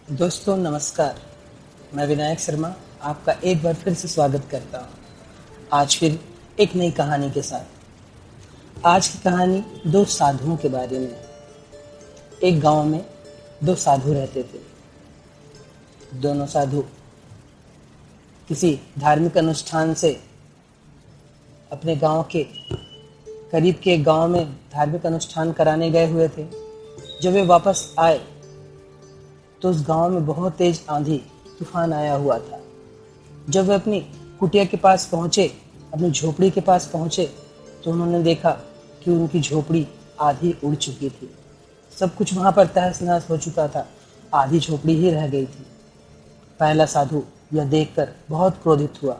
दोस्तों नमस्कार। मैं विनायक शर्मा आपका एक बार फिर से स्वागत करता हूँ। आज फिर एक नई कहानी के साथ। आज की कहानी दो साधुओं के बारे में है। एक गांव में दो साधु रहते थे। दोनों साधु किसी धार्मिक अनुष्ठान से अपने गांव के करीब के एक गांव में धार्मिक अनुष्ठान कराने गए हुए थे। जब वे वापस आए तो उस गांव में बहुत तेज आंधी तूफान आया हुआ था। जब वे अपनी कुटिया के पास पहुंचे, अपनी झोपड़ी के पास पहुंचे, तो उन्होंने देखा कि उनकी झोपड़ी आधी उड़ चुकी थी। सब कुछ वहां पर तहस नहस हो चुका था। आधी झोपड़ी ही रह गई थी। पहला साधु यह देखकर बहुत क्रोधित हुआ।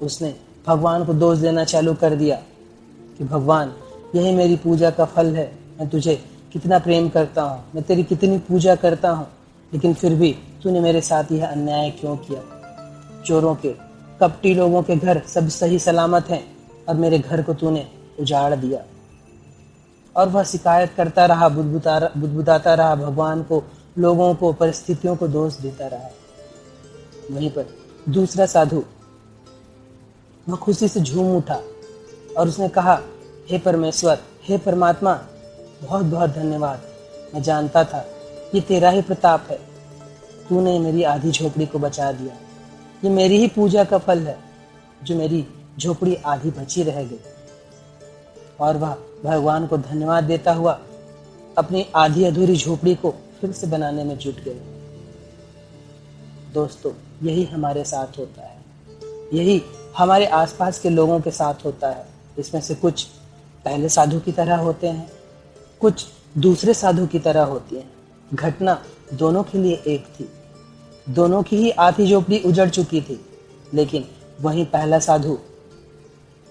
उसने भगवान को दोष देना चालू कर दिया कि भगवान, यही मेरी पूजा का फल है। मैं तुझे कितना प्रेम करता हूँ, मैं तेरी कितनी पूजा करता हूँ, लेकिन फिर भी तूने मेरे साथ यह अन्याय क्यों किया। चोरों के, कपटी लोगों के घर सब सही सलामत हैं और मेरे घर को तूने उजाड़ दिया। और वह शिकायत करता रहा, बुदबुदाता रहा भगवान को, लोगों को, परिस्थितियों को दोष देता रहा। वहीं पर दूसरा साधु वह खुशी से झूम उठा और उसने कहा, हे परमेश्वर, हे परमात्मा, बहुत बहुत धन्यवाद। मैं जानता था ये तेरा ही प्रताप है। तूने मेरी आधी झोपड़ी को बचा दिया। ये मेरी ही पूजा का फल है जो मेरी झोपड़ी आधी बची रह गई। और वह भगवान को धन्यवाद देता हुआ अपनी आधी अधूरी झोपड़ी को फिर से बनाने में जुट गए। दोस्तों, यही हमारे साथ होता है। यही हमारे आसपास के लोगों के साथ होता है। इसमें से कुछ पहले साधु की तरह होते हैं, कुछ दूसरे साधु की तरह होती हैं। घटना दोनों के लिए एक थी। दोनों की ही आधी झोपड़ी उजड़ चुकी थी, लेकिन वहीं पहला साधु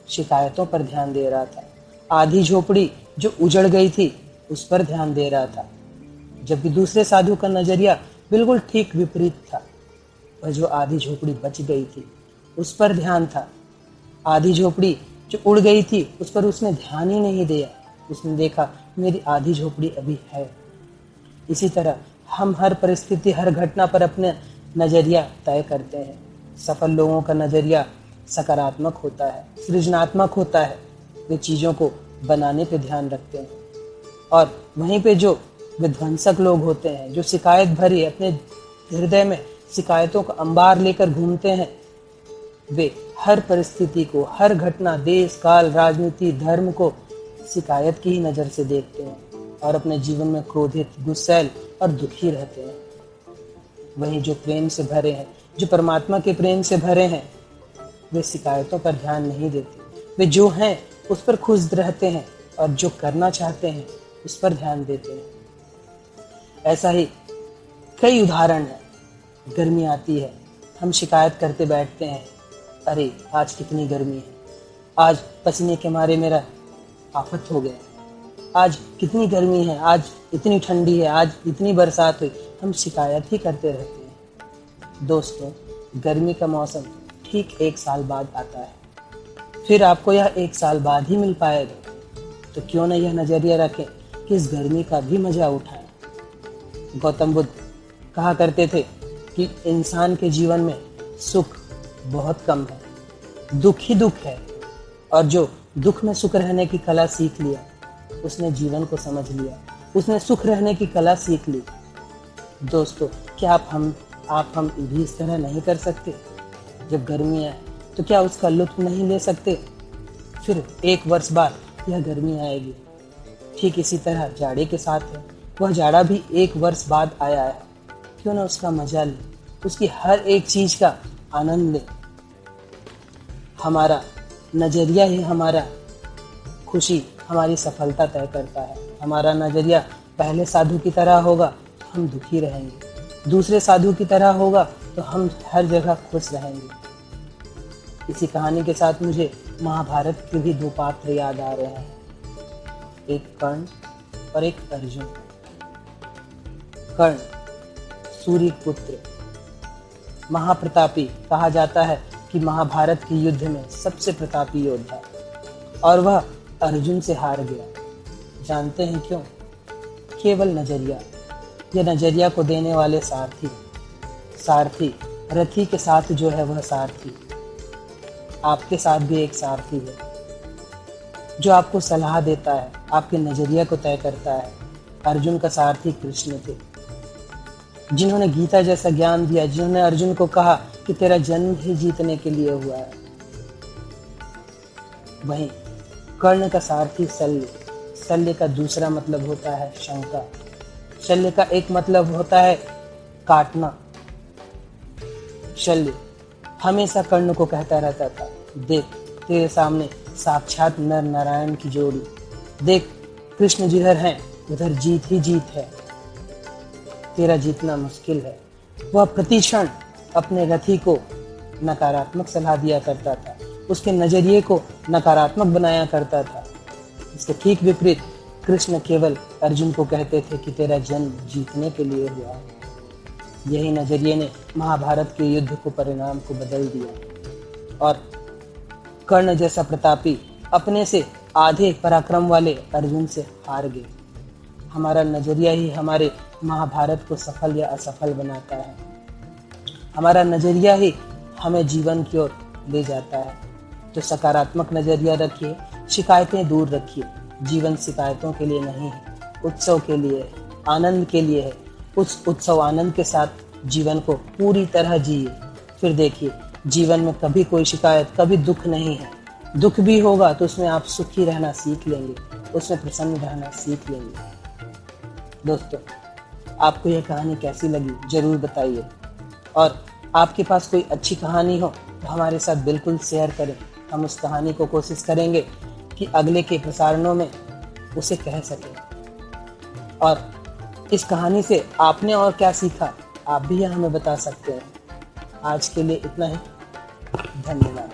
शिकायतों पर ध्यान दे रहा था। आधी झोपड़ी जो उजड़ गई थी उस पर ध्यान दे रहा था, जबकि दूसरे साधु का नजरिया बिल्कुल ठीक विपरीत था। वह जो आधी झोपड़ी बच गई थी उस पर ध्यान था। आधी झोपड़ी जो उड़ गई थी उस पर उसने ध्यान ही नहीं दिया। उसने देखा मेरी आधी झोपड़ी अभी है। इसी तरह हम हर परिस्थिति, हर घटना पर अपने नजरिया तय करते हैं। सफल लोगों का नजरिया सकारात्मक होता है, सृजनात्मक होता है। वे चीज़ों को बनाने पे ध्यान रखते हैं। और वहीं पे जो विध्वंसक लोग होते हैं, जो शिकायत भरी अपने हृदय में शिकायतों का अंबार लेकर घूमते हैं, वे हर परिस्थिति को, हर घटना, देश काल, राजनीति, धर्म को शिकायत की ही नज़र से देखते हैं और अपने जीवन में क्रोधित, गुस्सैल और दुखी रहते हैं। वहीं जो प्रेम से भरे हैं, जो परमात्मा के प्रेम से भरे हैं, वे शिकायतों पर ध्यान नहीं देते। वे जो हैं उस पर खुश रहते हैं और जो करना चाहते हैं उस पर ध्यान देते हैं। ऐसा ही कई उदाहरण हैं। गर्मी आती है, हम शिकायत करते बैठते हैं, अरे आज कितनी गर्मी है, आज पसीने के मारे मेरा आफत हो गया, आज कितनी गर्मी है, आज इतनी ठंडी है, आज इतनी बरसात हुई। हम शिकायत ही करते रहते हैं। दोस्तों, गर्मी का मौसम ठीक 1 साल बाद आता है। फिर आपको यह 1 साल बाद ही मिल पाएगा। तो क्यों न यह नजरिया रखें कि इस गर्मी का भी मजा उठाएं। गौतम बुद्ध कहा करते थे कि इंसान के जीवन में सुख बहुत कम है, दुख ही दुख है। और जो दुख में सुख रहने की कला सीख लिया, उसने जीवन को समझ लिया, उसने सुख रहने की कला सीख ली। दोस्तों, क्या आप हम भी इस तरह नहीं कर सकते? जब गर्मी आए तो क्या उसका लुत्फ नहीं ले सकते? फिर 1 वर्ष बाद यह गर्मी आएगी। ठीक इसी तरह जाड़े के साथ है। वह जाड़ा भी 1 वर्ष बाद आया है। क्यों ना उसका मजा ले, उसकी हर एक चीज का आनंद ले। हमारा नजरिया ही हमारा खुशी, हमारी सफलता तय करता है। हमारा नजरिया पहले साधु की तरह होगा तो हम दुखी रहेंगे, दूसरे साधु की तरह होगा तो हम हर जगह खुश रहेंगे। इसी कहानी के साथ मुझे महाभारत के भी 2 पात्र याद आ रहे हैं, एक कर्ण और एक अर्जुन। कर्ण सूर्य पुत्र, महाप्रतापी, कहा जाता है कि महाभारत के युद्ध में सबसे प्रतापी योद्धा, और वह अर्जुन से हार गया। जानते हैं क्यों? केवल नजरिया। ये नजरिया को देने वाले सारथी, सारथी रथी के साथ जो है वह सारथी, आपके साथ भी एक सारथी है जो आपको सलाह देता है, आपके नजरिया को तय करता है। अर्जुन का सारथी कृष्ण थे, जिन्होंने गीता जैसा ज्ञान दिया, जिन्होंने अर्जुन को कहा कि तेरा जन्म ही जीतने के लिए हुआ है। वहीं कर्ण का सारथी शल्य, शल्य का दूसरा मतलब होता है शंका, शल्य का एक मतलब होता है काटना। शल्य हमेशा कर्ण को कहता रहता था, देख तेरे सामने साक्षात नर नारायण की जोड़ी, देख कृष्ण जिधर हैं उधर जीत ही जीत है, तेरा जीतना मुश्किल है। वह प्रतिक्षण अपने रथी को नकारात्मक सलाह दिया करता था, उसके नजरिए को नकारात्मक बनाया करता था। इसके ठीक विपरीत कृष्ण केवल अर्जुन को कहते थे कि तेरा जन्म जीतने के लिए हुआ है। यही नजरिए ने महाभारत के युद्ध को परिणाम को बदल दिया और कर्ण जैसा प्रतापी अपने से आधे पराक्रम वाले अर्जुन से हार गए। हमारा नजरिया ही हमारे महाभारत को सफल या असफल बनाता है, हमारा नजरिया ही हमें जीवन की ओर ले जाता है। तो सकारात्मक नजरिया रखिए, शिकायतें दूर रखिए। जीवन शिकायतों के लिए नहीं है, उत्सव के लिए है, आनंद के लिए है। उस उत्सव आनंद के साथ जीवन को पूरी तरह जिए, फिर देखिए जीवन में कभी कोई शिकायत, कभी दुख नहीं है। दुख भी होगा तो उसमें आप सुखी रहना सीख लेंगे, उसमें प्रसन्न रहना सीख लेंगे। दोस्तों, आपको यह कहानी कैसी लगी जरूर बताइए, और आपके पास कोई अच्छी कहानी हो तो हमारे साथ बिल्कुल शेयर करें। हम उस कहानी को कोशिश करेंगे कि अगले के प्रसारणों में उसे कह सकें। और इस कहानी से आपने और क्या सीखा, आप भी हमें बता सकते हैं। आज के लिए इतना ही, धन्यवाद।